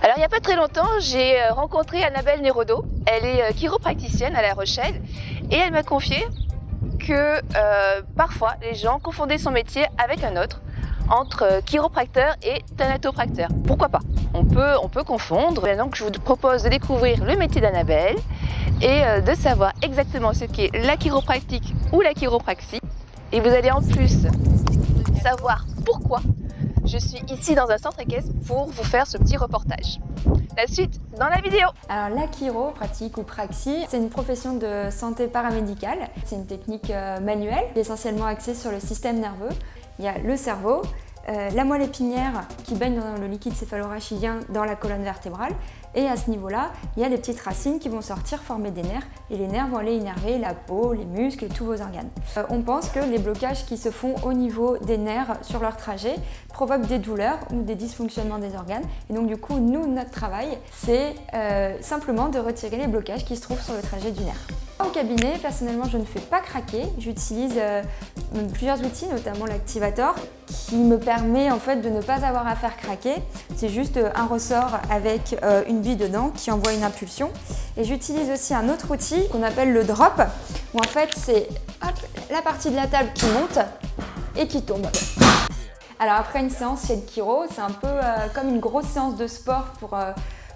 Alors il n'y a pas très longtemps, j'ai rencontré Annabelle Nérodo. Elle est chiropracticienne à La Rochelle et elle m'a confié que parfois les gens confondaient son métier avec un autre, entre chiropracteur et thanatopracteur. Pourquoi pas? On peut confondre. Et donc je vous propose de découvrir le métier d'Annabelle et de savoir exactement ce qu'est la chiropractique ou la chiropraxie. Et vous allez en plus savoir pourquoi je suis ici dans un centre équestre pour vous faire ce petit reportage. La suite dans la vidéo. Alors la chiropratique ou praxie, c'est une profession de santé paramédicale. C'est une technique manuelle, essentiellement axée sur le système nerveux. Il y a le cerveau, la moelle épinière qui baigne dans le liquide céphalorachidien dans la colonne vertébrale. Et à ce niveau-là, il y a des petites racines qui vont sortir former des nerfs et les nerfs vont aller innerver la peau, les muscles et tous vos organes. On pense que les blocages qui se font au niveau des nerfs sur leur trajet provoquent des douleurs ou des dysfonctionnements des organes. Et donc du coup, nous, notre travail, c'est simplement de retirer les blocages qui se trouvent sur le trajet du nerf. Au cabinet, personnellement, je ne fais pas craquer. J'utilise plusieurs outils, notamment l'activator, qui me permet en fait de ne pas avoir à faire craquer. C'est juste un ressort avec une bille dedans qui envoie une impulsion. Et j'utilise aussi un autre outil qu'on appelle le drop, où en fait c'est la partie de la table qui monte et qui tombe. Alors après une séance chez le chiro, c'est un peu comme une grosse séance de sport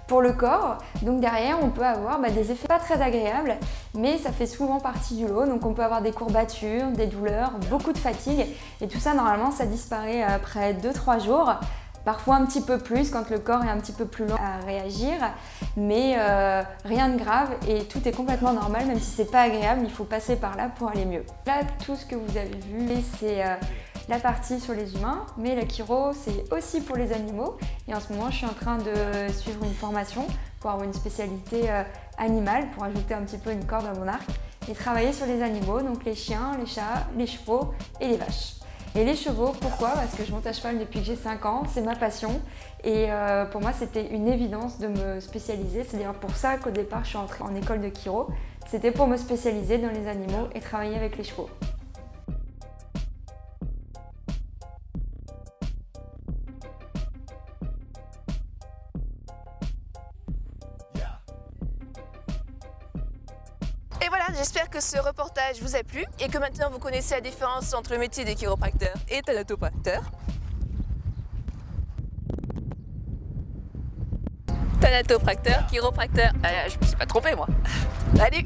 pour le corps. Donc derrière, on peut avoir des effets pas très agréables, mais ça fait souvent partie du lot. Donc on peut avoir des courbatures, des douleurs, beaucoup de fatigue. Et tout ça, normalement, ça disparaît après 2-3 jours. Parfois un petit peu plus quand le corps est un petit peu plus lent à réagir. Mais rien de grave et tout est complètement normal, même si c'est pas agréable, il faut passer par là pour aller mieux. Là, tout ce que vous avez vu, c'est la partie sur les humains, mais la chiro c'est aussi pour les animaux et en ce moment je suis en train de suivre une formation pour avoir une spécialité animale, pour ajouter un petit peu une corde à mon arc et travailler sur les animaux, donc les chiens, les chats, les chevaux et les vaches. Et les chevaux, pourquoi? Parce que je monte à cheval depuis que j'ai 5 ans, c'est ma passion et pour moi c'était une évidence de me spécialiser. C'est d'ailleurs pour ça qu'au départ je suis entrée en école de chiro, c'était pour me spécialiser dans les animaux et travailler avec les chevaux. Et voilà, j'espère que ce reportage vous a plu et que maintenant vous connaissez la différence entre le métier des chiropracteurs et thanatopracteurs. Thanatopracteur, chiropracteur. Je me suis pas trompée moi. Salut!